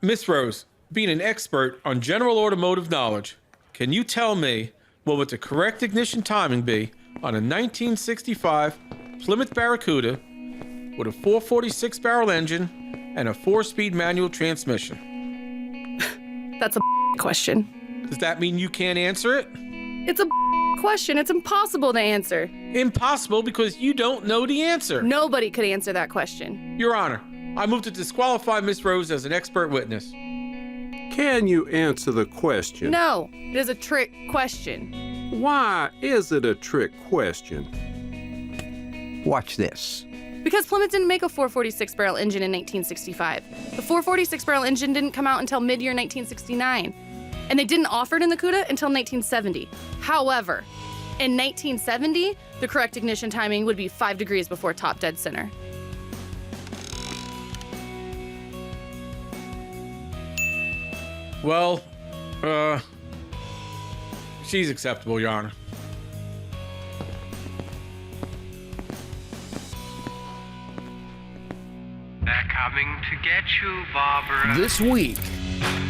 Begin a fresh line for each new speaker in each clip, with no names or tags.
Miss Rose, being an expert on general automotive knowledge, can you tell me what would the correct ignition timing be on a 1965 Plymouth Barracuda with a 446 barrel engine and a 4-speed manual transmission?
That's a question.
Does that mean you can't answer it?
It's a question. It's impossible to answer.
Impossible because you don't know the answer.
Nobody could answer that question.
Your Honor, I move to disqualify Miss Rose as an expert witness.
Can you answer the question?
No, it is a trick question.
Why is it a trick question?
Watch this.
Because Plymouth didn't make a 446 barrel engine in 1965. The 446 barrel engine didn't come out until mid-year 1969. And they didn't offer it in the CUDA until 1970. However, in 1970, the correct ignition timing would be 5 degrees before top dead center.
Well, she's acceptable, Your Honor.
They're coming to get you, Barbara.
This week,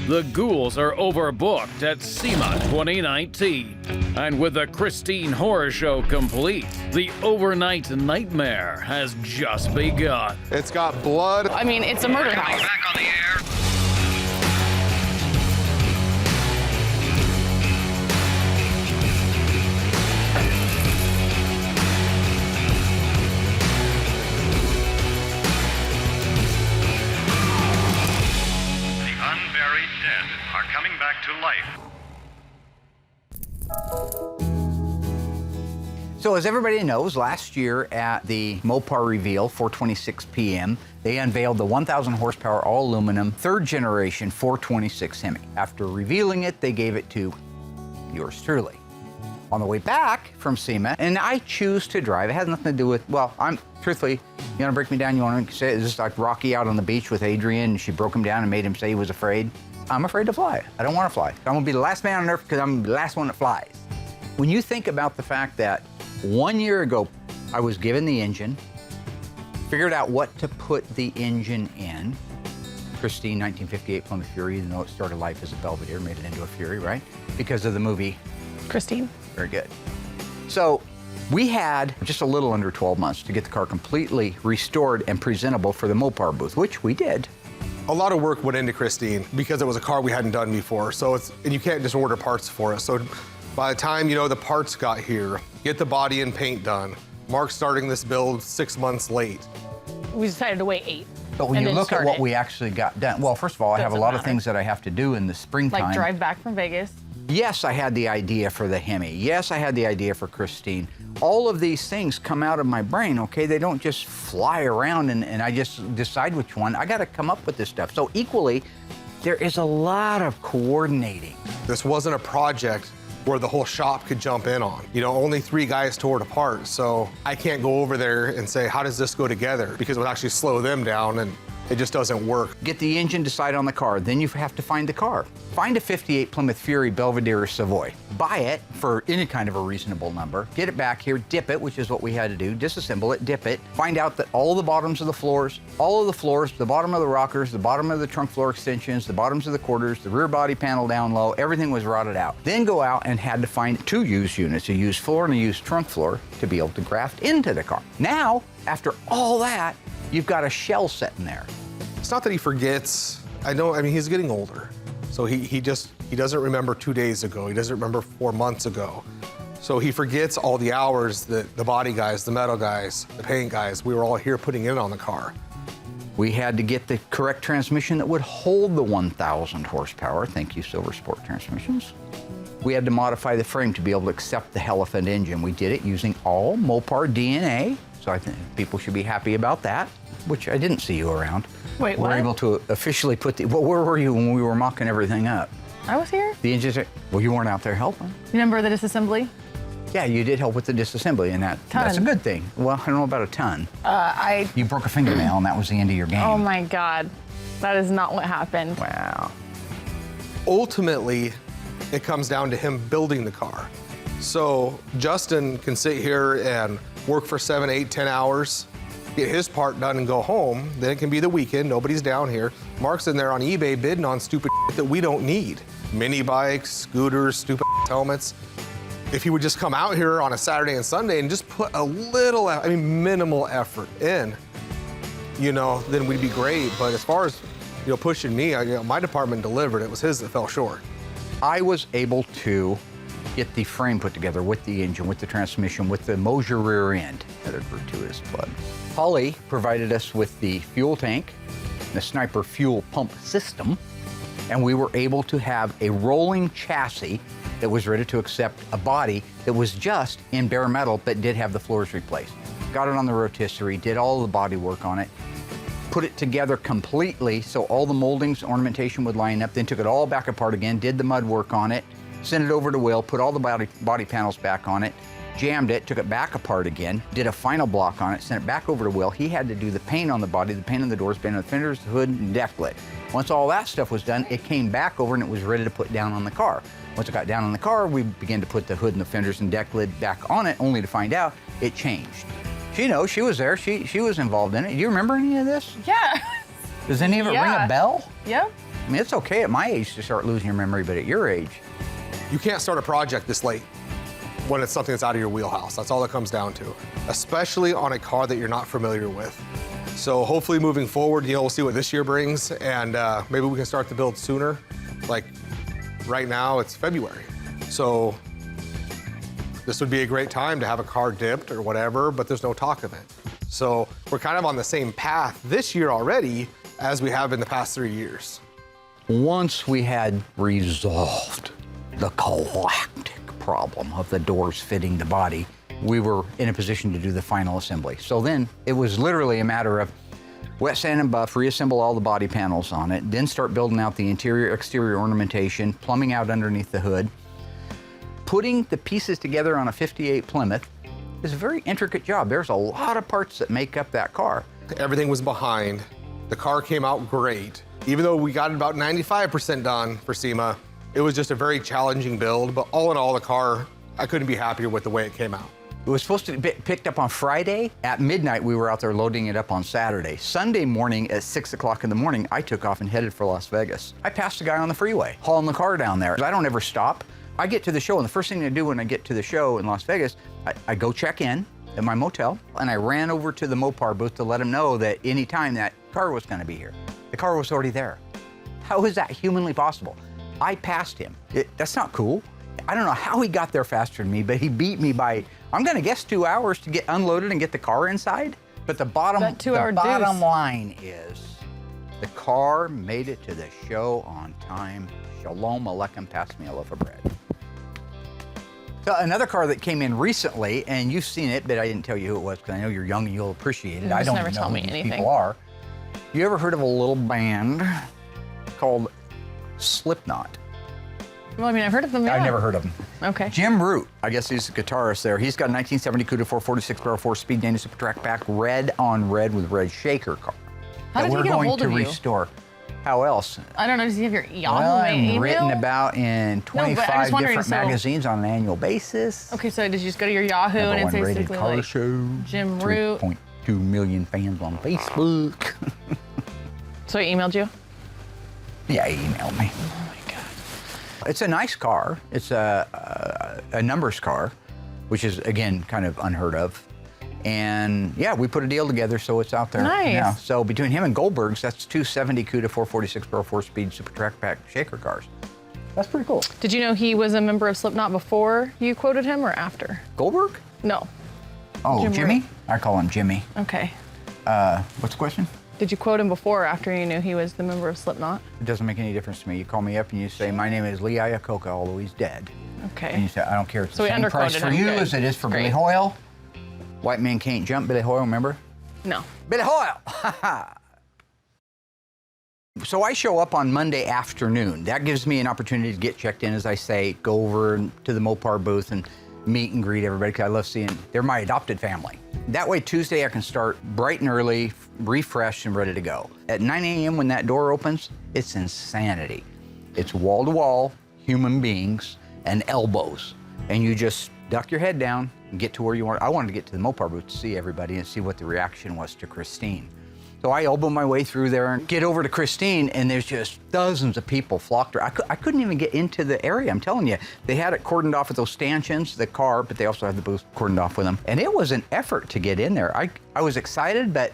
the Ghouls are overbooked at SEMA 2019. And with the Christine Horror Show complete, the overnight nightmare has just begun.
It's got blood.
I mean, it's a murder house.
Back on the air. The unburied dead are coming back to life.
So as everybody knows, last year at the Mopar reveal, 4:26 p.m., they unveiled the 1,000 horsepower all-aluminum third generation 426 Hemi. After revealing it, they gave it to yours truly. On the way back from SEMA, and I choose to drive. It has nothing to do with, well, truthfully, you want to break me down? You want to say, is this like Rocky out on the beach with Adrian and she broke him down and made him say he was afraid? I'm afraid to fly. I don't want to fly. I'm going to be the last man on earth because I'm the last one that flies. When you think about the fact that 1 year ago, I was given the engine, figured out what to put the engine in. Christine, 1958 Plymouth Fury, even though it started life as a Belvedere, made it into a Fury, right? Because of the movie.
Christine.
Very good. So we had just a little under 12 months to get the car completely restored and presentable for the Mopar booth, which we did.
A lot of work went into Christine because it was a car we hadn't done before. So and you can't just order parts for it. So by the time, the parts got here, get the body and paint done, Mark's starting this build 6 months late.
We decided to wait 8.
But when you look at what we actually got done, well, first of all, I have a lot of things that I have to do in the springtime.
Like drive back from Vegas.
Yes, I had the idea for the Hemi. Yes, I had the idea for Christine. All of these things come out of my brain, okay? They don't just fly around and I just decide which one. I got to come up with this stuff. So equally, there is a lot of coordinating.
This wasn't a project where the whole shop could jump in on. Only 3 guys tore it apart, so I can't go over there and say, how does this go together? Because it would actually slow them down, and it just doesn't work.
Get the engine, decide on the car, then you have to find the car. Find a 58 Plymouth Fury Belvedere or Savoy. Buy it for any kind of a reasonable number. Get it back here, dip it, which is what we had to do, disassemble it, dip it. Find out that all the bottoms of the floors, the bottom of the rockers, the bottom of the trunk floor extensions, the bottoms of the quarters, the rear body panel down low, everything was rotted out. Then go out and had to find 2 used units, a used floor and a used trunk floor, to be able to graft into the car. Now, after all that, you've got a shell sitting there.
It's not that he forgets. He's getting older. So he doesn't remember 2 days ago. He doesn't remember 4 months ago. So he forgets all the hours that the body guys, the metal guys, the paint guys, we were all here putting in on the car.
We had to get the correct transmission that would hold the 1,000 horsepower. Thank you, Silver Sport Transmissions. We had to modify the frame to be able to accept the Elephant engine. We did it using all Mopar DNA, so I think people should be happy about that, which I didn't see you around.
Wait, what?
We're able to officially put the, well, where were you when we were mocking everything up?
I was here.
The engines, well, you weren't out there helping.
You remember the disassembly?
Yeah, you did help with the disassembly, and that's a good thing. Well, I don't know about a ton. You broke a fingernail, and that was the end of your game.
Oh my God, that is not what happened.
Wow.
Ultimately, it comes down to him building the car. So Justin can sit here and work for 7, 8, 10 hours get his part done and go home. Then it can be the weekend, nobody's down here. Mark's in there on eBay bidding on stupid that we don't need. Mini bikes, scooters, stupid helmets. If he would just come out here on a Saturday and Sunday and just put a little, minimal effort in, then we'd be great. But as far as, pushing me, my department delivered. It was his that fell short.
I was able to get the frame put together with the engine, with the transmission, with the Mosier rear end. Another gratuitous plug. Holly provided us with the fuel tank, the Sniper fuel pump system, and we were able to have a rolling chassis that was ready to accept a body that was just in bare metal but did have the floors replaced. Got it on the rotisserie, did all the body work on it, put it together completely so all the moldings, ornamentation would line up, then took it all back apart again, did the mud work on it, sent it over to Will, put all the body panels back on it, jammed it, took it back apart again, did a final block on it, sent it back over to Will. He had to do the paint on the body, the paint on the doors, paint on the fenders, the hood, and deck lid. Once all that stuff was done, it came back over and it was ready to put down on the car. Once it got down on the car, we began to put the hood and the fenders and deck lid back on it, only to find out it changed. She knows, she was there, she was involved in it. Do you remember any of this?
Yeah.
Does any of it ring a bell?
Yep.
I mean, it's okay at my age to start losing your memory, but at your age,
You can't start a project this late when it's something that's out of your wheelhouse. That's all it comes down to, especially on a car that you're not familiar with. So hopefully moving forward, we'll see what this year brings, and maybe we can start the build sooner. Like right now, it's February. So this would be a great time to have a car dipped or whatever, but there's no talk of it. So we're kind of on the same path this year already as we have in the past 3 years.
once we had resolved the galactic problem of the doors fitting the body, we were in a position to do the final assembly. So then it was literally a matter of wet sand and buff, reassemble all the body panels on it, then start building out the interior, exterior ornamentation, plumbing out underneath the hood. Putting the pieces together on a 58 Plymouth is a very intricate job. There's a lot of parts that make up that car.
Everything was behind. The car came out great. Even though we got it about 95% done for SEMA, it was just a very challenging build, but all in all, the car, I couldn't be happier with the way it came out.
It was supposed to be picked up on Friday. At midnight, we were out there loading it up on Saturday. Sunday morning at 6 o'clock in the morning, I took off and headed for Las Vegas. I passed a guy on the freeway, hauling the car down there. I don't ever stop. I get to the show, and the first thing I do when I get to the show in Las Vegas, I go check in at my motel, and I ran over to the Mopar booth to let him know that any time that car was gonna be here. The car was already there. How is that humanly possible? I passed him. That's not cool. I don't know how he got there faster than me, but he beat me by, I'm gonna guess 2 hours to get unloaded and get the car inside. But the bottom line is, the car made it to the show on time. Shalom Aleichem, pass me a loaf of bread. So another car that came in recently, and you've seen it, but I didn't tell you who it was because I know you're young and you'll appreciate it. I don't
never
know
tell
who
me
these
anything.
people are. You ever heard of a little band called Slipknot?
Well, I mean, I've heard of them, yeah.
I've never heard of them.
Okay.
Jim Root, I guess he's a guitarist there. He's got a 1970 Cuda 446 barrel 4-speed Dana Super Track Pack, red on red with red shaker car.
How did he get a hold of you?
We're going to restore. How else?
I don't know, does he have your Yahoo
Well, I'm
email?
written about in 25
wondering,
different
so-
magazines on an annual basis.
Okay, so did you just go to your Yahoo and it's
Number one rated
basically
car
like
show.
Jim Root?
3.2 million fans on Facebook.
So he emailed you?
Yeah, he emailed me.
Oh my God.
It's a nice car. It's a numbers car, which is, again, kind of unheard of. And yeah, we put a deal together, so it's out there
Nice.
now. So between him and Goldberg's, that's 270 Cuda 446 barrel 4-speed Super Track Pack shaker cars. That's pretty cool.
Did you know he was a member of Slipknot before you quoted him or after?
Goldberg?
No.
Oh,
Jim
Jimmy?
Root.
I call him Jimmy.
Okay.
What's the question?
Did you quote him before or after you knew he was the member of Slipknot?
It doesn't make any difference to me. You call me up and you say, my name is Lee Iacocca, although he's dead. And
Okay.
you say, I don't care. It's
So
the
we
same price
underquoted
for
him.
you
Good.
as it is for Billy
Great.
Hoyle. White Man Can't Jump, Billy Hoyle, remember?
No.
Billy Hoyle! So I show up on Monday afternoon. That gives me an opportunity to get checked in, as I say, go over to the Mopar booth and meet and greet everybody, because I love seeing, they're my adopted family. That way, Tuesday I can start bright and early, refreshed and ready to go. At 9 a.m. when that door opens, it's insanity. It's wall-to-wall human beings and elbows. And you just duck your head down and get to where you want. I wanted to get to the Mopar booth to see everybody and see what the reaction was to Christine. So I elbow my way through there and get over to Christine, and there's just dozens of people flocked to her. I couldn't even get into the area, I'm telling you. They had it cordoned off with those stanchions, the car, but they also had the booth cordoned off with them. And it was an effort to get in there. I was excited, but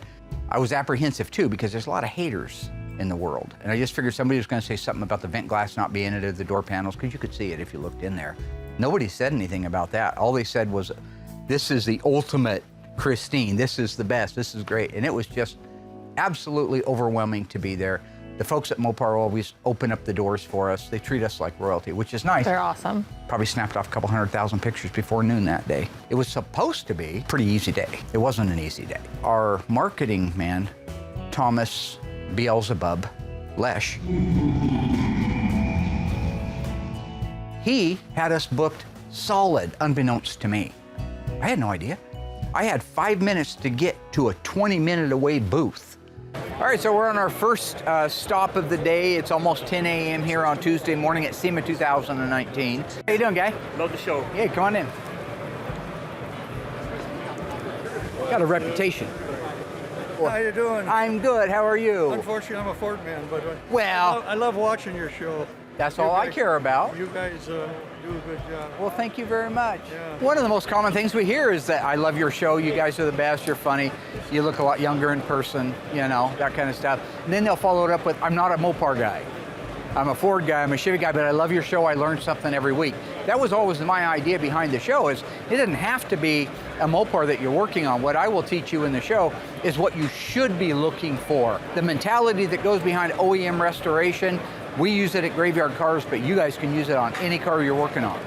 I was apprehensive too, because there's a lot of haters in the world. And I just figured somebody was gonna say something about the vent glass not being into the door panels, because you could see it if you looked in there. Nobody said anything about that. All they said was, this is the ultimate Christine. This is the best, this is great. And it was just absolutely overwhelming to be there. The folks at Mopar always open up the doors for us. They treat us like royalty, which is nice.
They're awesome.
Probably snapped off a couple 100,000 pictures before noon that day. It was supposed to be a pretty easy day. It wasn't an easy day. Our marketing man, Thomas Beelzebub Lesh, he had us booked solid, unbeknownst to me. I had no idea. I had 5 minutes to get to a 20-minute away booth. All right, so we're on our first stop of the day. It's almost 10 a.m. here on Tuesday morning at SEMA 2019. How you doing, guy?
Love the show.
Hey, come on in. Got a reputation.
How you doing?
I'm good. How are you?
Unfortunately, I'm a Ford man, but
Well,
I love watching your show.
That's all I care about.
You guys do a good job.
Well, thank you very much.
Yeah.
One of the most common things we hear is that I love your show. You guys are the best. You're funny. You look a lot younger in person, you know, that kind of stuff. And then they'll follow it up with, I'm not a Mopar guy. I'm a Ford guy, I'm a Chevy guy, but I love your show. I learn something every week. That was always my idea behind the show, is it doesn't have to be a Mopar that you're working on. What I will teach you in the show is what you should be looking for. The mentality that goes behind OEM restoration. We use it at Graveyard Cars, but you guys can use it on any car you're working on.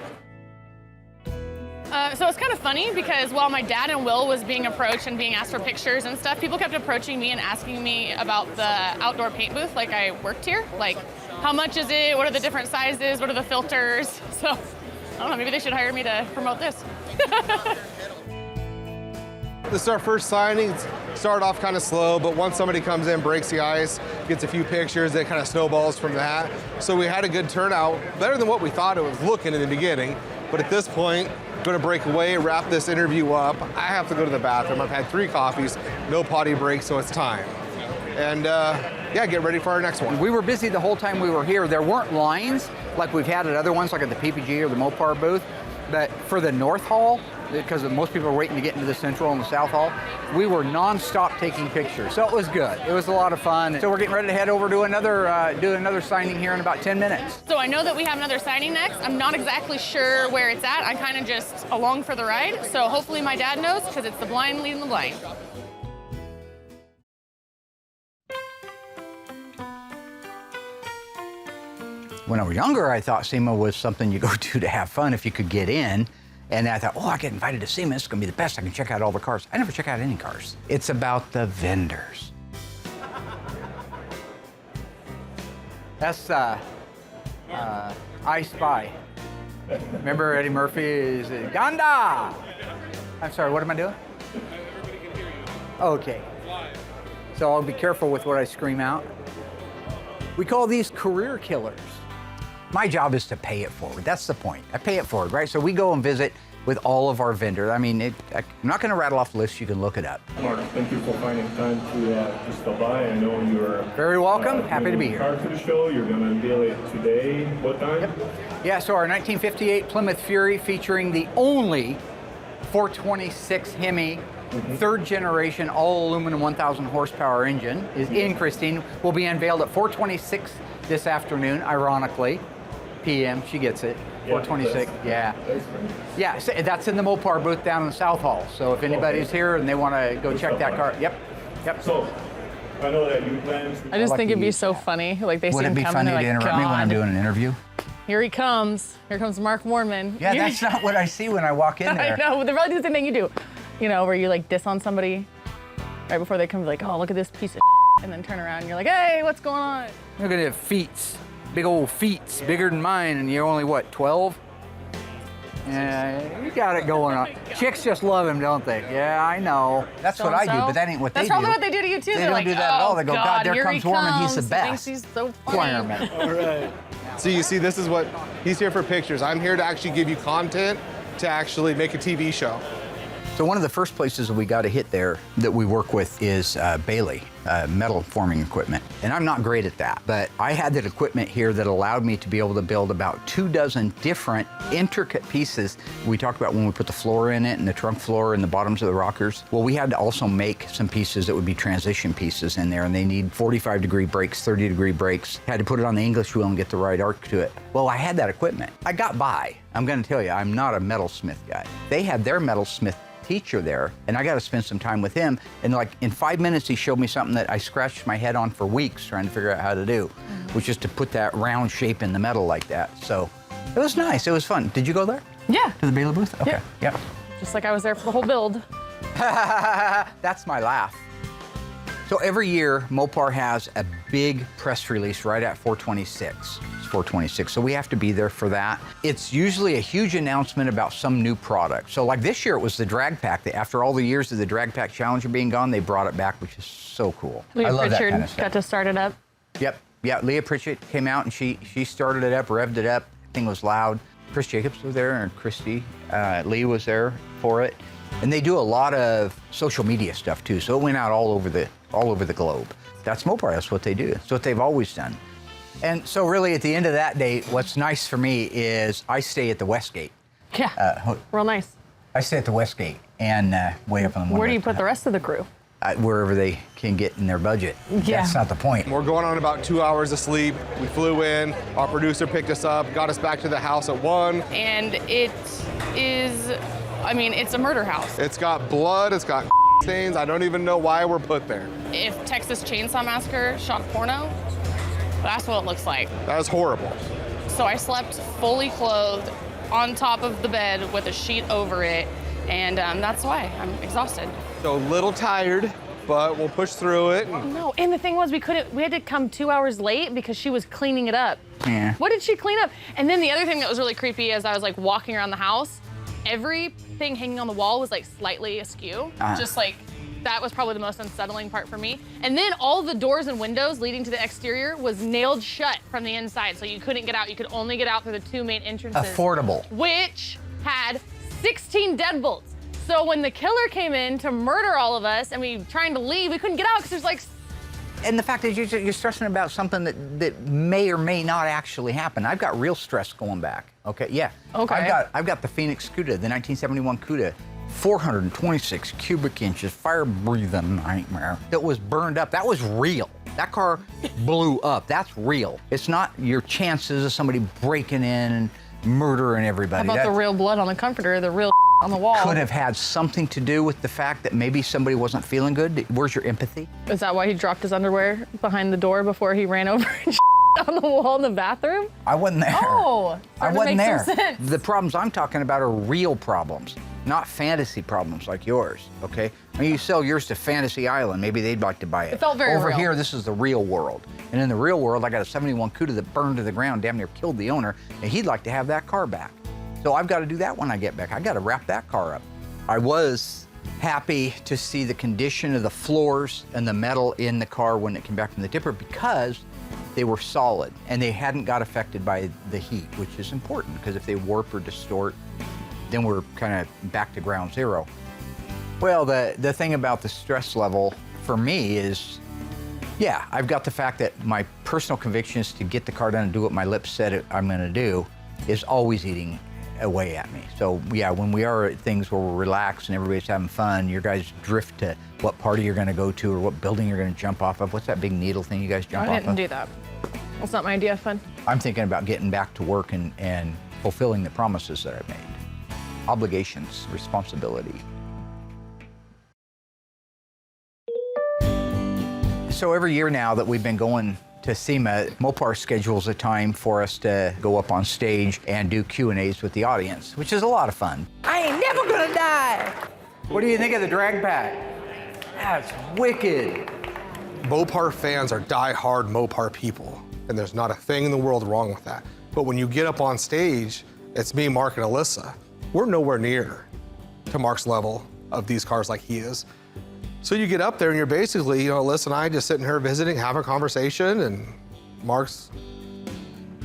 So it's kind of funny because while my dad and Will was being approached and being asked for pictures and stuff, people kept approaching me and asking me about the outdoor paint booth like I worked here. Like, how much is it? What are the different sizes? What are the filters? So, I don't know, maybe they should hire me to promote this.
This is our first signing. It started off kind of slow, but once somebody comes in, breaks the ice, gets a few pictures, it kind of snowballs from that. So we had a good turnout, better than what we thought it was looking in the beginning. But at this point, going to break away, wrap this interview up. I have to go to the bathroom. I've had 3 coffees, no potty break, so it's time. And yeah, get ready for our next one.
We were busy the whole time we were here. There weren't lines like we've had at other ones, like at the PPG or the Mopar booth. But for the North Hall, because most people are waiting to get into the Central and the South Hall, we were non-stop taking pictures. So it was good. It was a lot of fun. So we're getting ready to head over to another signing here in about 10 minutes.
So I know that we have another signing next. I'm not exactly sure where it's at. I'm kind of just along for the ride. So hopefully my dad knows, because it's the blind leading the blind.
When I was younger, I thought SEMA was something you go to have fun if you could get in. And I thought, oh, I get invited to SEMA, it's gonna be the best. I can check out all the cars. I never check out any cars. It's about the vendors. That's I Spy. Remember Eddie Murphy is Ganda. I'm sorry, what am I doing? Okay. So I'll be careful with what I scream out. We call these career killers. My job is to pay it forward. That's the point. I pay it forward, right? So we go and visit with all of our vendors. I mean, I'm not going to rattle off the list. You can look it up.
Mark, thank you for finding time to stop by. I know you're
very welcome. Happy to be here.
Car to the show. You're going to unveil it today. What time?
Yep. Yeah, so our 1958 Plymouth Fury, featuring the only 426 Hemi, third generation all aluminum 1,000 horsepower engine, is in Christine. Will be unveiled at 4:26 this afternoon, ironically. PM, she gets it. 4:26, yeah. Yeah, so that's in the Mopar booth down in the South Hall. So if anybody's here and they want to go check that car, yep.
So, I know that you plan to...
I just think it'd be so funny. Like they see
Would it
him
be
coming,
funny
they're
to
like,
interrupt me when I'm
God,
doing an interview?
here he comes. Here comes Mark Warman.
Yeah, that's not what I see when I walk in there.
I know, they're probably the same thing you do. You know, where you like diss on somebody right before they come, like, oh, look at this piece of and then turn around and you're like, hey, what's going on?
Look at the feet. Big old feet, bigger than mine, and you're only, what, 12? Yeah, you got it going on. Chicks just love him, don't they? Yeah, I know. That's what I do, but that ain't what they do.
That's probably what they do to you, too.
They don't do that at all. They go, God, there comes Warman, he's the
He
best.
thinks he's so funny.
All right. So you see, this is what, he's here for pictures. I'm here to actually give you content to actually make a TV show.
So one of the first places that we got a hit there that we work with is Bailey, metal forming equipment. And I'm not great at that, but I had that equipment here that allowed me to be able to build about 24 different intricate pieces. We talked about when we put the floor in it and the trunk floor and the bottoms of the rockers. Well, we had to also make some pieces that would be transition pieces in there, and they need 45-degree brakes, 30-degree brakes. Had to put it on the English wheel and get the right arc to it. Well, I had that equipment. I got by. I'm gonna tell you, I'm not a metalsmith guy. They had their metalsmith teacher there, and I got to spend some time with him, and like in 5 minutes he showed me something that I scratched my head on for weeks trying to figure out how to do, which is to put that round shape in the metal like that. So it was nice, it was fun. Did you go there?
Yeah.
To the Bailey booth? Okay.
Yeah. Just like I was there for the whole build.
That's my laugh. So every year Mopar has a big press release right at 426. It's 426, so we have to be there for that. It's usually a huge announcement about some new product. So like this year it was the drag pack. After all the years of the drag pack Challenger being gone, they brought it back, which is so cool. I love that kind of stuff.
Got to start it up.
Yep, yeah, Leah Pritchett came out and she started it up, revved it up, the thing was loud. Chris Jacobs was there and Christy, Lee was there for it. And they do a lot of social media stuff too, so it went out all over the globe. That's Mopar, that's what they do. It's what they've always done. And so really at the end of that day, what's nice for me is I stay at the Westgate.
Yeah, real nice.
I stay at the Westgate and way up on the
Where do you put the rest of the crew?
Wherever they can get in their budget.
Yeah.
That's not the point.
We're going on about 2 hours of sleep. We flew in, our producer picked us up, got us back to the house at 1.
And it is, I mean, it's a murder house.
It's got blood, it's got stains. I don't even know why we're put there.
If Texas Chainsaw Massacre shot porno, that's what it looks like.
That is horrible.
So I slept fully clothed on top of the bed with a sheet over it, and that's why I'm exhausted.
So a little tired, but we'll push through it.
No, and the thing was we had to come 2 hours late because she was cleaning it up.
Yeah.
What did she clean up? And then the other thing that was really creepy as I was like walking around the house, everything hanging on the wall was like slightly askew. Just like, that was probably the most unsettling part for me. And then all the doors and windows leading to the exterior was nailed shut from the inside, so you couldn't get out. You could only get out through the 2 main entrances.
Affordable.
Which had 16 deadbolts. So when the killer came in to murder all of us and we trying to leave, we couldn't get out because there's like...
And the fact that you're stressing about something that may or may not actually happen. I've got real stress going back. Okay, yeah.
Okay.
I've got the Phoenix Cuda, the 1971 Cuda, 426 cubic inches, fire-breathing nightmare that was burned up. That was real. That car blew up. That's real. It's not your chances of somebody breaking in and murdering everybody.
How about the real blood on the comforter, the real on the wall?
Could have had something to do with the fact that maybe somebody wasn't feeling good. Where's your empathy?
Is that why he dropped his underwear behind the door before he ran over and on the wall in the bathroom?
I wasn't there.
Oh,
I wasn't there.
Some sense.
The problems I'm talking about are real problems, not fantasy problems like yours, okay? I mean, you sell yours to Fantasy Island, maybe they'd like to buy it.
It felt very
Over
real.
here, this is the real world. And in the real world, I got a 71 Cuda that burned to the ground, damn near killed the owner, and he'd like to have that car back. So I've got to do that when I get back. I got to wrap that car up. I was happy to see the condition of the floors and the metal in the car when it came back from the dipper because they were solid and they hadn't got affected by the heat, which is important because if they warp or distort, then we're kind of back to ground zero. Well, the thing about the stress level for me is, yeah, I've got the fact that my personal conviction is to get the car done and do what my lips said I'm gonna do is always eating away at me. So yeah, when we are at things where we're relaxed and everybody's having fun, your guys drift to what party you're gonna go to or what building you're gonna jump off of. What's that big needle thing you guys jump off of?
I didn't do that. That's not my idea of fun.
I'm thinking about getting back to work and fulfilling the promises that I've made. Obligations, responsibility. So every year now that we've been going to SEMA, Mopar schedules a time for us to go up on stage and do Q&As with the audience, which is a lot of fun. I ain't never gonna die. What do you think of the drag pack? That's wicked.
Mopar fans are die-hard Mopar people, and there's not a thing in the world wrong with that. But when you get up on stage, it's me, Mark, and Alyssa. We're nowhere near to Mark's level of these cars like he is. So you get up there and you're basically, Alyssa and I just sitting here visiting, having a conversation, and Mark's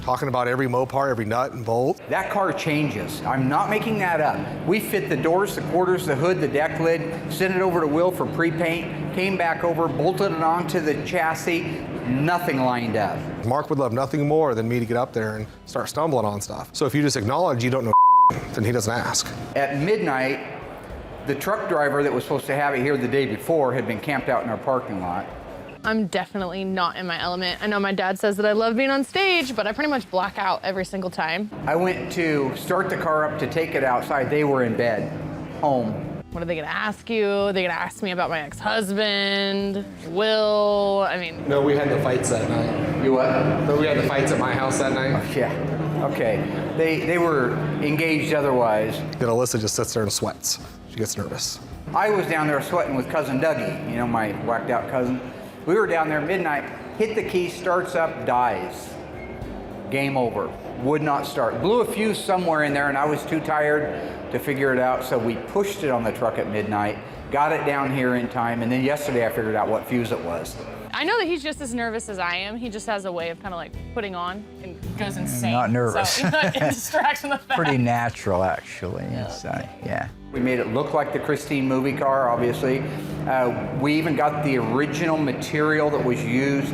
talking about every Mopar, every nut and bolt.
That car changes. I'm not making that up. We fit the doors, the quarters, the hood, the deck lid, sent it over to Will for pre-paint, came back over, bolted it onto the chassis, nothing lined up.
Mark would love nothing more than me to get up there and start stumbling on stuff. So if you just acknowledge you don't know then he doesn't ask.
At midnight, the truck driver that was supposed to have it here the day before had been camped out in our parking lot.
I'm definitely not in my element. I know my dad says that I love being on stage, but I pretty much black out every single time.
I went to start the car up to take it outside. They were in bed, home.
What are they gonna ask you? They're gonna ask me about my ex-husband, Will, I mean.
No, we had the fights that night.
You what?
No, we had the fights at my house that night.
Oh, yeah, okay. They were engaged otherwise.
Then Alyssa just sits there and sweats. She gets nervous.
I was down there sweating with cousin Dougie, you know, my whacked out cousin. We were down there midnight, hit the key, starts up, dies. Game over, would not start. Blew a fuse somewhere in there and I was too tired to figure it out, so we pushed it on the truck at midnight, got it down here in time, and then yesterday I figured out what fuse it was.
I know that he's just as nervous as I am. He just has a way of kind of like putting on and goes insane.
Not nervous.
So it distracts from the fact.
Pretty natural, actually. Yes, yeah. We made it look like the Christine movie car, obviously. We even got the original material that was used,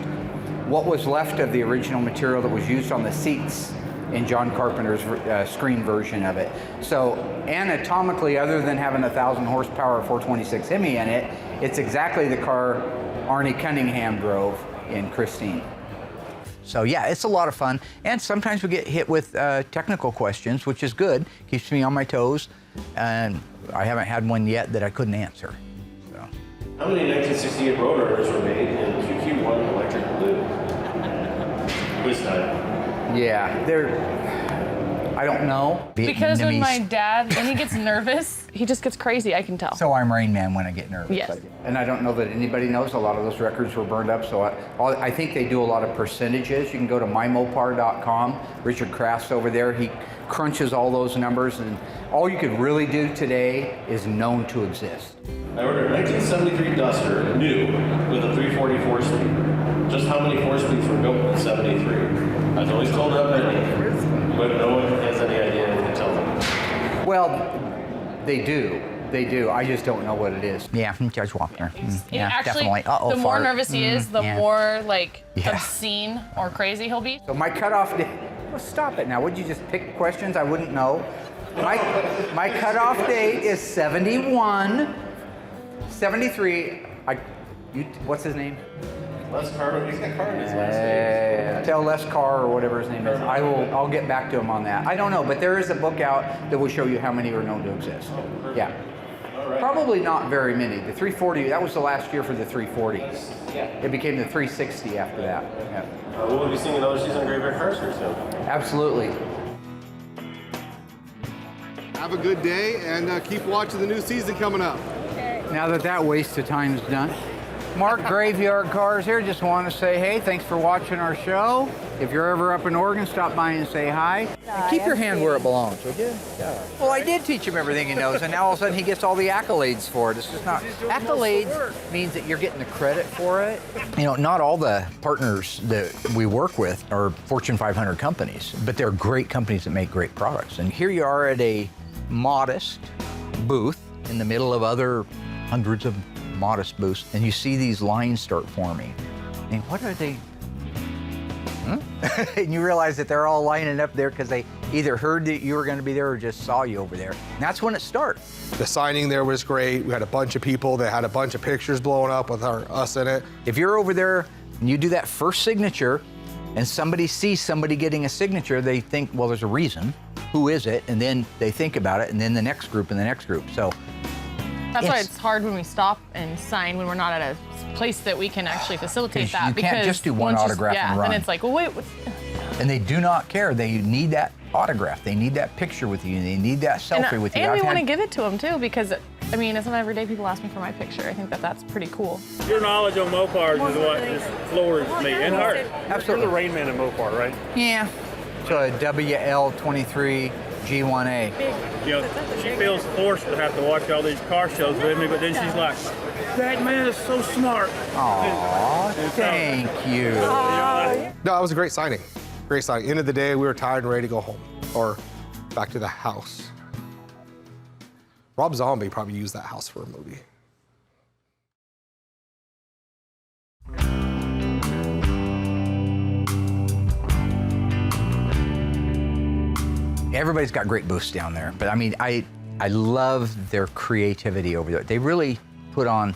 what was left of the original material that was used on the seats in John Carpenter's screen version of it. So anatomically, other than having a 1,000 horsepower 426 Hemi in it, it's exactly the car Arnie Cunningham drove in Christine. So yeah, it's a lot of fun. And sometimes we get hit with technical questions, which is good. Keeps me on my toes. And I haven't had one yet that I couldn't answer. So.
How many 1968 rotors were made in QQ1 electric blue? Quiz time.
Yeah, I don't know.
Because when my dad, when he gets nervous, he just gets crazy, I can tell.
So I'm Rain Man when I get nervous.
Yes.
And I don't know that anybody knows. A lot of those records were burned up, so I think they do a lot of percentages. You can go to mymopar.com. Richard Kraft's over there. He crunches all those numbers, and all you could really do today is known to exist.
I ordered a 1973 Duster, new, with a 340 4-speed. Just how many 4-speeds were built in 73? I was always told how many, but no one has any idea and can tell them.
Well, they do. They do. I just don't know what it is. Yeah, Judge Wapner. Yeah,
actually,
definitely.
the more nervous he is, the
yeah.
more like
Yeah.
obscene or crazy he'll be.
So my cutoff date. Well, stop it now. Would you just pick questions I wouldn't know? My cutoff date is 71. 73. What's his name?
Les Carter. He's got Carter in his last name.
Tell Les Carr or whatever his name is. I'll get back to him on that. I don't know, but there is a book out that will show you how many are known to exist. Yeah.
Right.
Probably not very many. The 340, that was the last year for the 340.
Yeah.
It became the 360 after that. Yeah.
Will we be seeing another season of Graveyard Carz here soon?
Absolutely.
Have a good day and keep watching the new season coming up.
Now that waste of time is done. Mark, Graveyard Carz here. Just want to say, hey, thanks for watching our show. If you're ever up in Oregon, stop by and say hi. And keep your hand where it belongs, would you? Yeah. Well, I did teach him everything he knows, and now all of a sudden he gets all the accolades for it. It's just not. Accolades means that you're getting the credit for it. You know, not all the partners that we work with are Fortune 500 companies, but they're great companies that make great products. And here you are at a modest booth in the middle of other hundreds of modest booths, and you see these lines start forming. And what are they? And you realize that they're all lining up there because they either heard that you were going to be there or just saw you over there. And that's when it starts.
The signing there was great. We had a bunch of people that had a bunch of pictures blowing up with us in it.
If you're over there and you do that first signature and somebody sees somebody getting a signature, they think, well, there's a reason. Who is it? And then they think about it, and then the next group and the next group. So
that's why it's hard when we stop and sign when we're not at a place that we can actually facilitate that.
You can't just do one autograph and run.
Then it's like, well, wait.
And they do not care. They need that autograph. They need that picture with you. They need that selfie with you.
And we want to give it to them too, because I mean, it's not every day people ask me for my picture. I think that's pretty cool.
Your knowledge on Mopars is what just floors me and heart.
Absolutely.
You're the Rain Man in Mopar, right?
Yeah. So a WL23 G1A.
You know, she feels forced to have to watch all these car shows with me, but then she's like, that man is so smart.
Aw, thank you.
No, it was a great signing. Great song. End of the day, we were tired and ready to go home or back to the house. Rob Zombie probably used that house for a movie.
Everybody's got great booths down there, but I mean, I love their creativity over there. They really put on,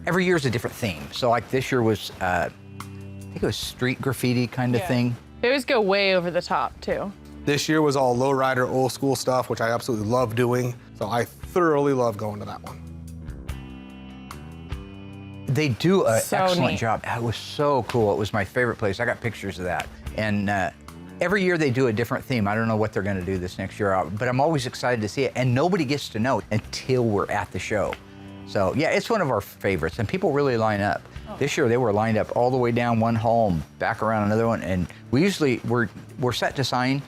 every year's a different theme. So like this year was, I think it was street graffiti kind of thing.
They always go way over the top too.
This year was all lowrider, old school stuff, which I absolutely love doing. So I thoroughly love going to that one.
They do an
So
excellent
neat.
job. It was so cool. It was my favorite place. I got pictures of that. And every year they do a different theme. I don't know what they're going to do this next year, but I'm always excited to see it. And nobody gets to know until we're at the show. So yeah, it's one of our favorites, and people really line up. This year they were lined up all the way down one hall and back around another one. And we're set to sign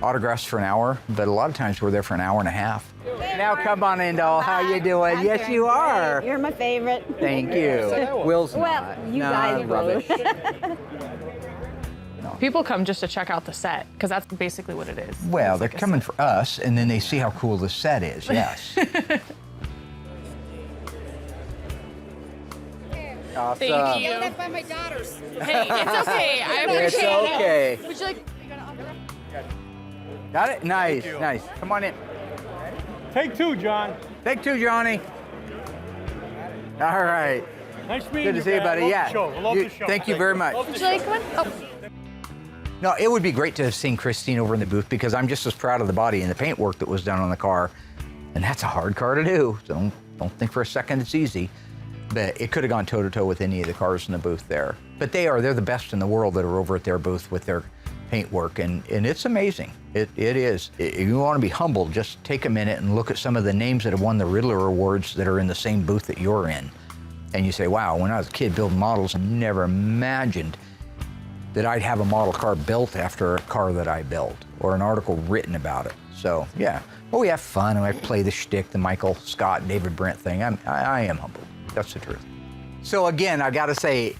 autographs for an hour, but a lot of times we're there for an hour and a half. Now come on in, doll. How you doing?
I'm
Yes,
doing
you
great.
are.
You're my favorite.
Thank you. Will's
Well,
not.
you
No,
guys are
rubbish.
People come just to check out the set, because that's basically what it is.
Well,
It's
they're
like a
coming
set.
for us, and then they see how cool the set is, yes. Awesome.
Thank you.
That's by my daughters.
Hey, it's okay. I
It's
appreciate
okay.
it. Would you like?
Got it? Nice, nice. Come on in.
Take two, John.
Take two, Johnny. All right.
Nice meeting
Good to see you,
man.
buddy.
Love
Yeah.
the show. Love
You-
the show.
Thank you very much.
Would you like one? Oh.
No, it would be great to have seen Christine over in the booth because I'm just as proud of the body and the paint work that was done on the car. And that's a hard car to do. So don't think for a second it's easy. But it could have gone toe-to-toe with any of the cars in the booth there. But they're the best in the world that are over at their booth with their paint work, and it's amazing. It is. If you want to be humble, just take a minute and look at some of the names that have won the Riddler Awards that are in the same booth that you're in. And you say, wow, when I was a kid building models, I never imagined that I'd have a model car built after a car that I built, or an article written about it. So, yeah. Well, we have fun, and I play the shtick, the Michael Scott, David Brent thing. I am humble. That's the truth. So again, I gotta say,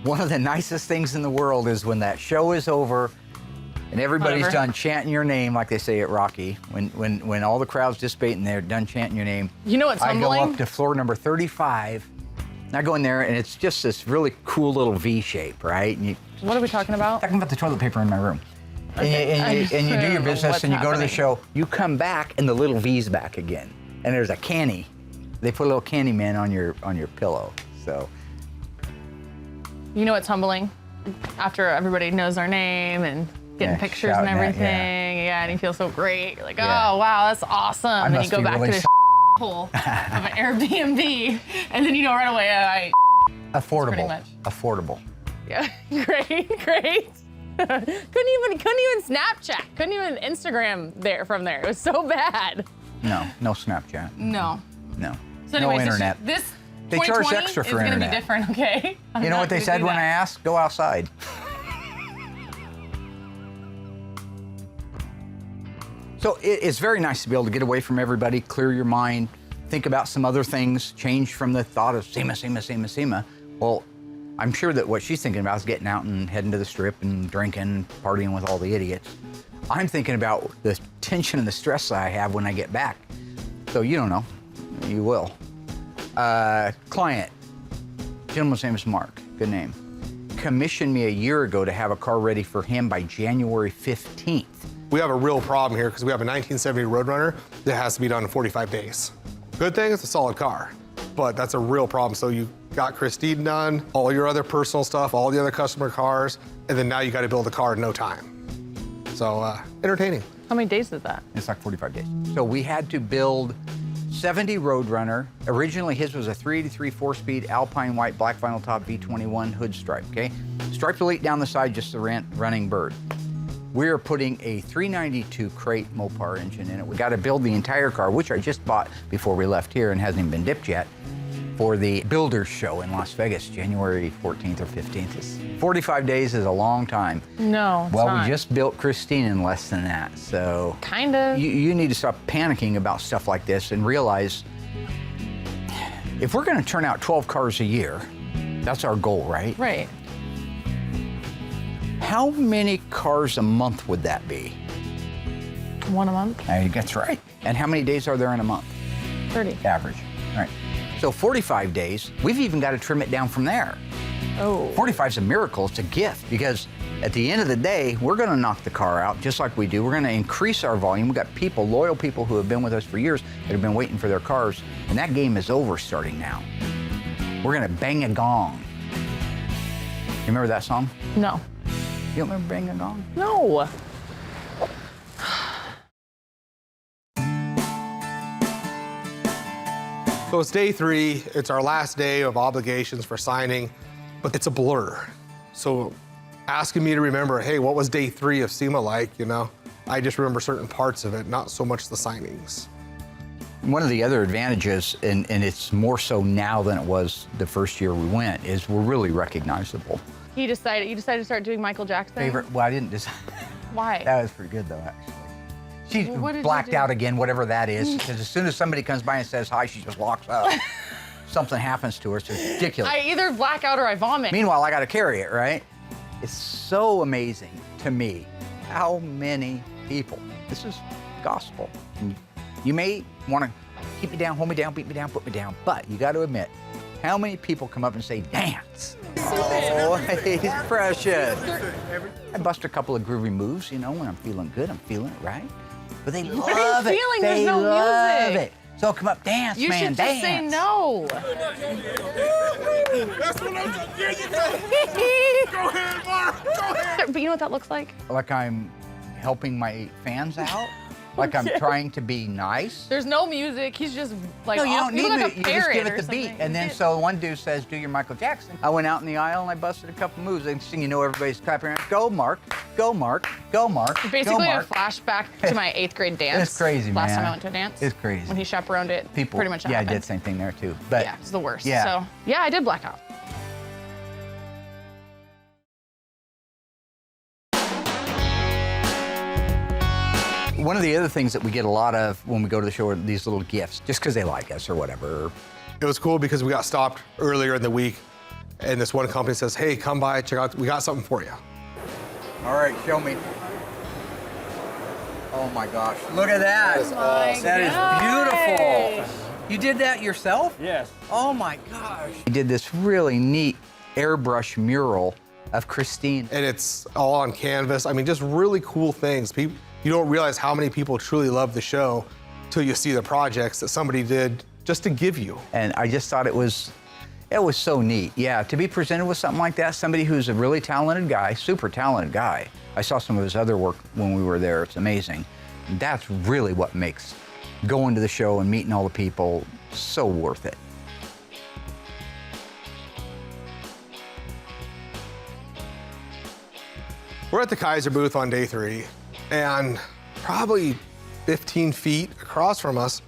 one of the nicest things in the world is when that show is over and everybody's
Whatever.
done chanting your name, like they say at Rocky, when all the crowds dissipate and they're done chanting your name.
You know what's
I go
humbling?
up to floor number 35, and I go in there, and it's just this really cool little V shape, right? And
What are we talking about?
talking about the toilet paper in my room.
Okay.
And you do your
I don't know
business,
what's
and you go to the
happening.
show. You come back, and the little V's back again. And there's a canny. They put a little candy man on your pillow. So
You know what's humbling? After everybody knows our name and getting
Yeah,
pictures and
shouting at-
everything, yeah, and you feel so great. You're like,
Yeah.
oh wow, that's awesome. And then you
must
go
be
back
really
to this hole of an Airbnb, and then you know right away,
affordable.
pretty much.
Affordable.
yeah, great. couldn't even Snapchat, couldn't even Instagram from there. It was so bad.
No Snapchat.
No.
No.
So anyways,
no internet.
this
They charge
2020
extra for
is gonna
internet.
be different, okay? I'm
You know
not
what they
gonna
said
do
when I
that.
asked? Go outside. So it's very nice to be able to get away from everybody, clear your mind, think about some other things, change from the thought of SEMA. Well, I'm sure that what she's thinking about is getting out and heading to the strip and drinking, partying with all the idiots. I'm thinking about the tension and the stress that I have when I get back. So you don't know. You will. Client, gentleman's name is Mark, good name. Commissioned me a year ago to have a car ready for him by January 15th.
We have a real problem here because we have a 1970 Roadrunner that has to be done in 45 days. Good thing it's a solid car, but that's a real problem. So you got Christine done, all your other personal stuff, all the other customer cars, and then now you got to build a car in no time. So entertaining.
How many days is that?
It's like 45 days. So we had to build 70 Roadrunner. Originally his was a 383 4-speed Alpine white black vinyl top V21 hood stripe, okay? Striped elite down the side, just the running bird. We're putting a 392 crate Mopar engine in it. We got to build the entire car, which I just bought before we left here and hasn't even been dipped yet, for the Builders Show in Las Vegas, January 14th or 15th. 45 days is a long time.
No, it's
Well,
not.
we just built Christine in less than that, so.
Kind of.
You need to stop panicking about stuff like this and realize if we're going to turn out 12 cars a year, that's our goal, right?
Right.
How many cars a month would that be?
1 a month.
That's right. And how many days are there in a month?
30.
Average. All right. So 45 days, we've even got to trim it down from there.
Oh.
45 is a miracle, it's a gift, because at the end of the day, we're gonna knock the car out just like we do. We're gonna increase our volume. We've got people, loyal people who have been with us for years that have been waiting for their cars, and that game is over starting now. We're gonna bang a gong. You remember that song?
No.
You don't remember Bang a Gong?
No.
So it's day 3. It's our last day of obligations for signing, but it's a blur. So asking me to remember, hey, what was day 3 of SEMA like, you know? I just remember certain parts of it, not so much the signings.
One of the other advantages, and it's more so now than it was the first year we went, is we're really recognizable.
You decided to start doing Michael Jackson?
Well, I didn't decide.
Why?
That was pretty good, though, actually. She
Well, what did you
blacked
do?
out again, whatever that is, because as soon as somebody comes by and says hi, she just locks up. Something happens to her, it's ridiculous.
I either black out or I vomit.
Meanwhile, I got to carry it, right? It's so amazing to me how many people, this is gospel. And you may want to keep me down, hold me down, beat me down, put me down, but you got to admit, how many people come up and say, dance? Oh, he's precious. I bust a couple of groovy moves, you know, when I'm feeling good, I'm feeling it, right? But they love
What are you
it.
feeling?
They
There's no
love
music.
it. So come up, dance,
You
man,
should
dance.
just say no.
That's what I'm saying. There you go. Go ahead, Mark. Go ahead.
But you know what that looks like?
Like I'm helping my fans out? Like I'm trying to be nice?
There's no music. He's just like
No, you don't
he's
need
like
it.
a
You just
parrot
give
or
it the beat.
something.
And then so one dude says, do your Michael Jackson. I went out in the aisle and I busted a couple moves. And you know, everybody's clapping around. Go, Mark. Go, Mark. Go, Mark.
Basically
go,
a
Mark.
flashback to my 8th grade dance.
It's crazy,
Last
man.
time I went to a dance.
It's crazy.
When he chaperoned it.
People,
pretty much
yeah, I
happened.
did the same thing there too. But
yeah, it's the worst.
Yeah.
So yeah, I did black out.
one of the other things that we get a lot of when we go to the show are these little gifts, just because they like us or whatever.
It was cool because we got stopped earlier in the week, and this one company says, hey, come by, check out, we got something for you.
All right, show me. Oh my gosh, look at that.
That is awesome.
That is beautiful. You did that yourself?
Yes.
Oh my gosh. You did this really neat airbrush mural of Christine.
And it's all on canvas. I mean, just really cool things. You don't realize how many people truly love the show till you see the projects that somebody did just to give you.
And I just thought it was so neat. Yeah, to be presented with something like that, somebody who's a really talented guy, super talented guy. I saw some of his other work when we were there. It's amazing. And that's really what makes going to the show and meeting all the people so worth it.
We're at the Kaiser booth on day 3, and probably 15 feet across from us,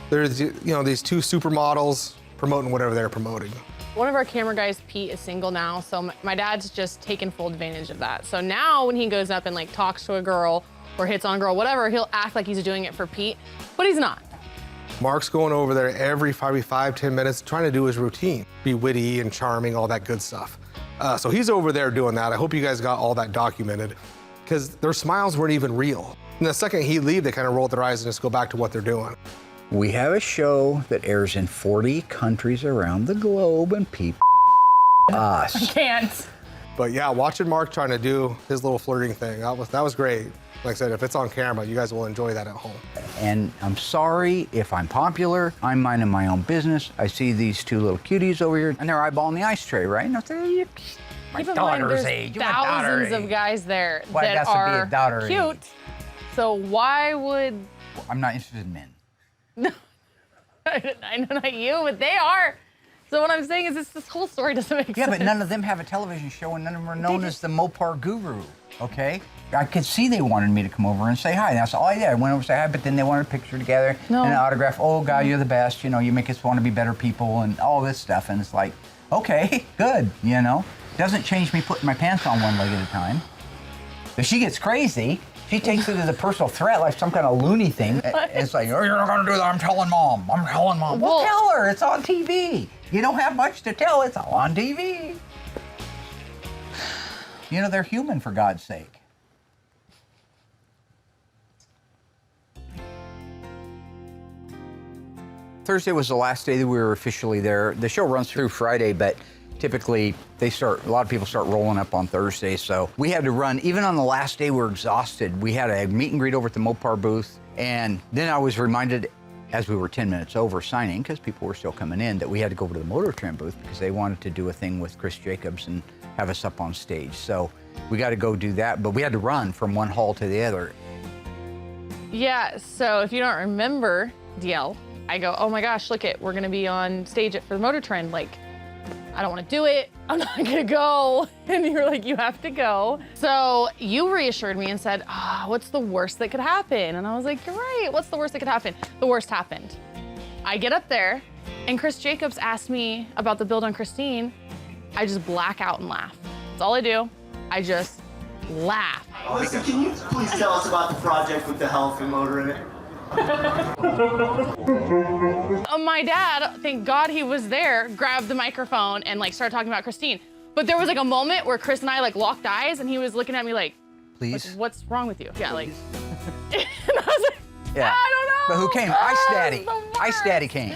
there's these two supermodels promoting whatever they're promoting.
One of our camera guys, Pete, is single now, so my dad's just taken full advantage of that. So now when he goes up and like talks to a girl or hits on a girl, whatever, he'll act like he's doing it for Pete, but he's not.
Mark's going over there every probably 5-10 minutes trying to do his routine, be witty and charming, all that good stuff. So he's over there doing that. I hope you guys got all that documented, because their smiles weren't even real. And the second he'd leave, they kind of rolled their eyes and just go back to what they're doing.
We have a show that airs in 40 countries around the globe, and people us.
I can't.
But yeah, watching Mark trying to do his little flirting thing, that was great. Like I said, if it's on camera, you guys will enjoy that at home.
And I'm sorry if I'm popular. I'm minding my own business. I see these two little cuties over here, and they're eyeballing the ice tray, right? And I say, my
Keep in mind,
daughter's
there's
age. My daughter's
thousands of
age.
guys there
Well, it
that
has to be a
are
daughter
cute.
age.
So why would
I'm not interested in men.
I know not you, but they are. So what I'm saying is this whole story doesn't make sense.
Yeah, but none of them have a television show, and none of them are known as the Mopar guru, okay? I could see they wanted me to come over and say hi. That's all I did. I went over to say hi, but then they wanted a picture together and an autograph. Oh, God, you're the best. You know, you make us want to be better people and all this stuff. And it's like, okay, good, you know? Doesn't change me putting my pants on one leg at a time. If she gets crazy, she takes it as a personal threat, like some kind of loony thing. It's like, oh, you're not going to do that. I'm telling Mom. I'm telling Mom. Well, tell her. It's on TV. You don't have much to tell. It's all on TV. You know, they're human, for God's sake. Thursday was the last day that we were officially there. The show runs through Friday, but typically a lot of people start rolling up on Thursday, so we had to run. Even on the last day, we were exhausted. We had a meet and greet over at the Mopar booth, and then I was reminded, as we were 10 minutes over signing, because people were still coming in, that we had to go over to the Motor Trend booth because they wanted to do a thing with Chris Jacobs and have us up on stage. So we got to go do that, but we had to run from one hall to the other.
Yeah, so if you don't remember, DL, I go, oh my gosh, look it, we're gonna be on stage for the Motor Trend. Like, I don't wanna do it, I'm not gonna go. And you're like, you have to go. So you reassured me and said, what's the worst that could happen? And I was like, you're right, what's the worst that could happen? The worst happened. I get up there and Chris Jacobs asked me about the build on Christine. I just black out and laugh. That's all I do. I just laugh.
Listen, can you please tell us about the project with the Hellfin motor in it?
My dad, thank God he was there, grabbed the microphone and like started talking about Christine. But there was like a moment where Chris and I like locked eyes and he was looking at me like,
please,
like, what's wrong with you? Yeah, like, and I was like,
yeah.
I don't know.
But who came? Ice Daddy. Ice Daddy came.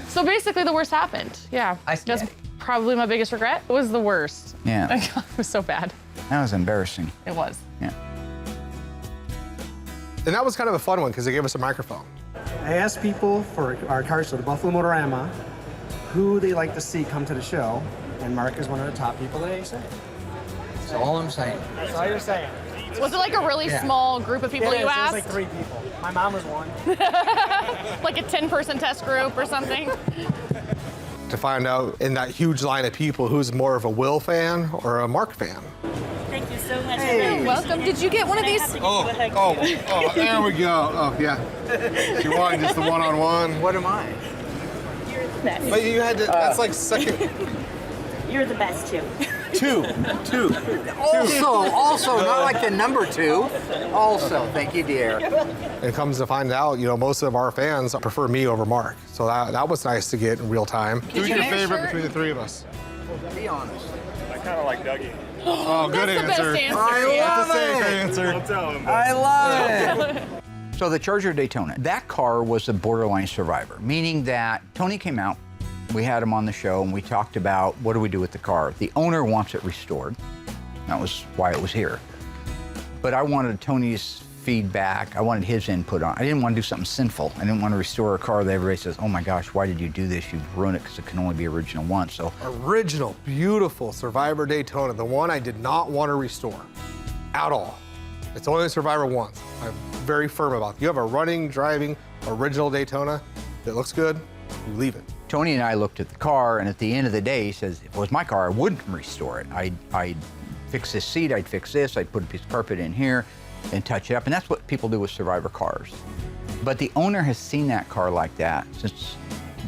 So basically the worst happened. Yeah.
Ice Daddy.
That's probably my biggest regret. It was the worst.
Yeah.
It was so bad.
That was embarrassing.
It was.
Yeah.
And that was kind of a fun one because they gave us a microphone.
I asked people for our car show, the Buffalo Motorama, who they like to see come to the show, and Mark is one of the top people that they say. That's all I'm saying. That's all you're saying.
Was it like a really small group of people you asked?
It was like 3 people. My mom was one.
Like a 10-person test group or something?
To find out in that huge line of people who's more of a Will fan or a Mark fan.
Thank you so much.
Hey. Welcome. Did you get one of these?
Oh, there we go. Oh, yeah. You want just the one-on-one?
What am I?
You're the best.
But you had to, that's like second.
You're the best, too.
Two.
Also, not like the number 2. Also, thank you, dear.
And it comes to find out, you know, most of our fans prefer me over Mark. So that was nice to get in real time.
Who's your favorite between the 3 of us?
Be honest.
I kind of like Dougie.
Oh, good
That's
answer.
the best answer.
I love
That's a safe
it.
answer.
Don't tell him.
I love it. So the Charger Daytona, that car was a borderline survivor, meaning that Tony came out, we had him on the show, and we talked about what do we do with the car. The owner wants it restored. That was why it was here. But I wanted Tony's feedback. I wanted his input on it. I didn't want to do something sinful. I didn't want to restore a car that everybody says, oh my gosh, why did you do this? You've ruined it because it can only be original once. So
Original, beautiful Survivor Daytona, the one I did not want to restore at all. It's only a Survivor once. I'm very firm about it. You have a running, driving, original Daytona that looks good, you leave it.
Tony and I looked at the car, and at the end of the day, he says, if it was my car, I wouldn't restore it. I'd fix this seat, I'd fix this, I'd put a piece of carpet in here and touch it up. And that's what people do with Survivor cars. But the owner has seen that car like that since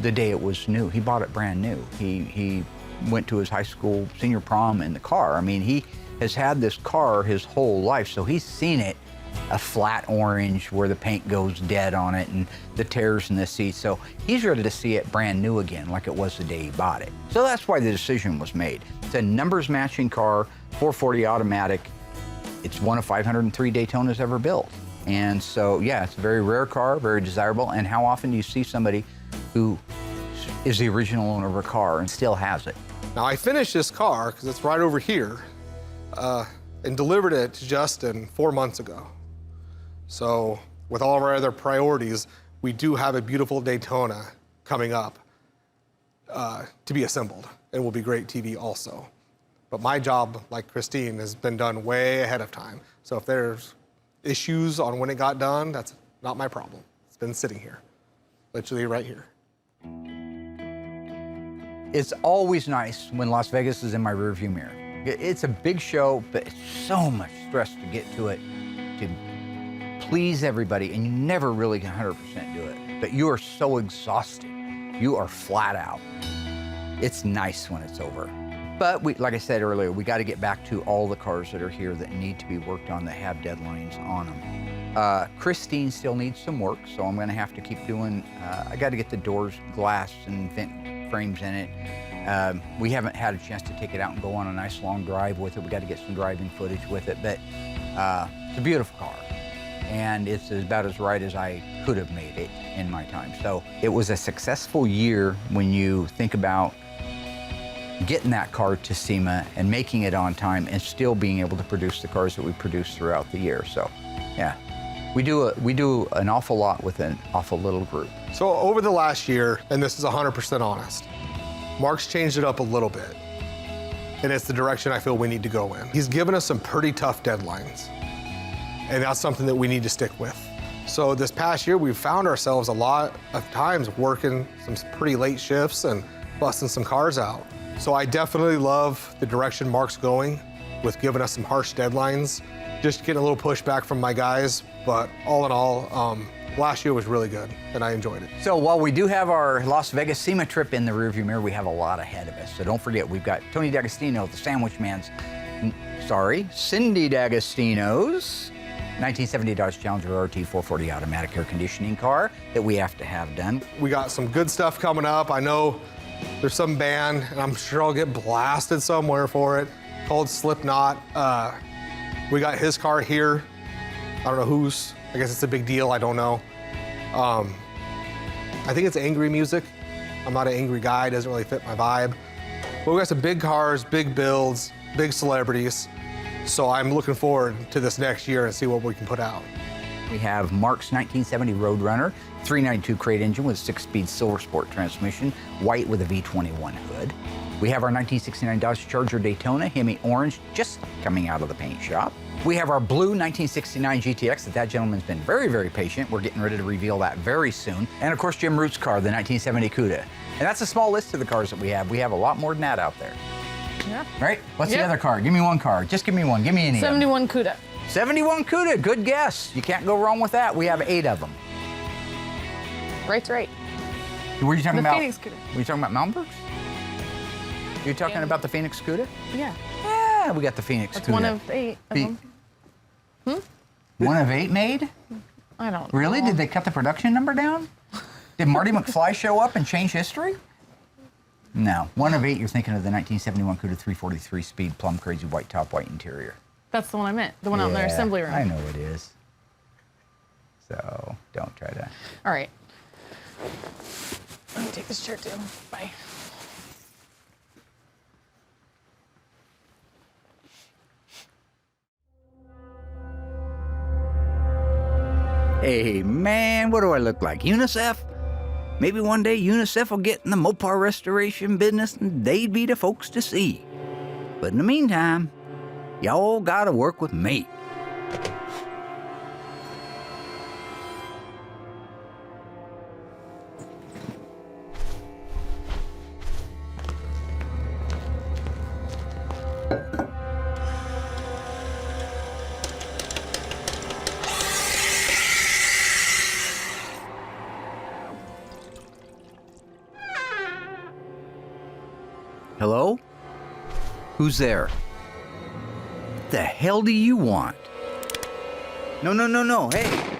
the day it was new. He bought it brand new. He went to his high school senior prom in the car. I mean, he has had this car his whole life, so he's seen it a flat orange where the paint goes dead on it and the tears in the seat. So he's ready to see it brand new again, like it was the day he bought it. So that's why the decision was made. It's a numbers matching car, 440 automatic. It's one of 503 Daytonas ever built. And so, yeah, it's a very rare car, very desirable. And how often do you see somebody who is the original owner of a car and still has it?
Now I finished this car, because it's right over here, and delivered it to Justin 4 months ago. So with all of our other priorities, we do have a beautiful Daytona coming up to be assembled, and will be great TV also. But my job, like Christine, has been done way ahead of time. So if there's issues on when it got done, that's not my problem. It's been sitting here, literally right here.
It's always nice when Las Vegas is in my rearview mirror. It's a big show, but it's so much stress to get to it, to please everybody, and you never really can 100% do it. But you are so exhausted. You are flat out. It's nice when it's over. But like I said earlier, we got to get back to all the cars that are here that need to be worked on, that have deadlines on them. Christine still needs some work, so I'm going to have to keep doing, I got to get the doors glass and vent frames in it. We haven't had a chance to take it out and go on a nice long drive with it. We got to get some driving footage with it, but it's a beautiful car. And it's about as right as I could have made it in my time. So it was a successful year when you think about getting that car to SEMA and making it on time and still being able to produce the cars that we produce throughout the year. So yeah, we do an awful lot with an awful little group.
So over the last year, and this is 100% honest, Mark's changed it up a little bit. And it's the direction I feel we need to go in. He's given us some pretty tough deadlines. And that's something that we need to stick with. So this past year, we've found ourselves a lot of times working some pretty late shifts and busting some cars out. So I definitely love the direction Mark's going with giving us some harsh deadlines, just getting a little pushback from my guys. But all in all, last year was really good and I enjoyed it.
So while we do have our Las Vegas SEMA trip in the rearview mirror, we have a lot ahead of us. So don't forget, we've got Tony D'Agostino, the Sandwich Man's, Cindy D'Agostino's 1970 Dodge Challenger RT 440 automatic air conditioning car that we have to have done.
We got some good stuff coming up. I know there's some band, and I'm sure I'll get blasted somewhere for it, called Slipknot. We got his car here. I don't know whose. I guess it's a big deal. I don't know. I think it's angry music. I'm not an angry guy. It doesn't really fit my vibe. But we got some big cars, big builds, big celebrities. So I'm looking forward to this next year and see what we can put out.
We have Mark's 1970 Roadrunner, 392 crate engine with 6-speed Silver Sport transmission, white with a V21 hood. We have our 1969 Dodge Charger Daytona, Hemi orange, just coming out of the paint shop. We have our blue 1969 GTX that gentleman's been very, very patient. We're getting ready to reveal that very soon. And of course, Jim Root's car, the 1970 Cuda. And that's a small list of the cars that we have. We have a lot more than that out there.
Yeah.
Right? What's the other car? Give me one car. Just give me one. Give me any.
71 Cuda.
71 Cuda. Good guess. You can't go wrong with that. We have 8 of them.
Right's right.
Were you talking
The
about?
Phoenix Cuda.
Were you talking about Mountainburgs? You're talking about the Phoenix Cuda?
Yeah.
Yeah, we got the Phoenix
That's
Cuda.
one of 8 of them.
One of 8 made?
I don't
Really?
know.
Did they cut the production number down? Did Marty McFly show up and change history? No. One of 8, you're thinking of the 1971 Cuda 343 speed, plum crazy white top, white interior.
That's the one I meant. The one out in their assembly room.
I know it is. So don't try to.
All right. Let me take this chair too. Bye.
Hey, man, what do I look like? UNICEF? Maybe one day UNICEF will get in the Mopar restoration business and they'd be the folks to see. But in the meantime, y'all gotta work with me. Hello? Who's there? What the hell do you want? No, hey!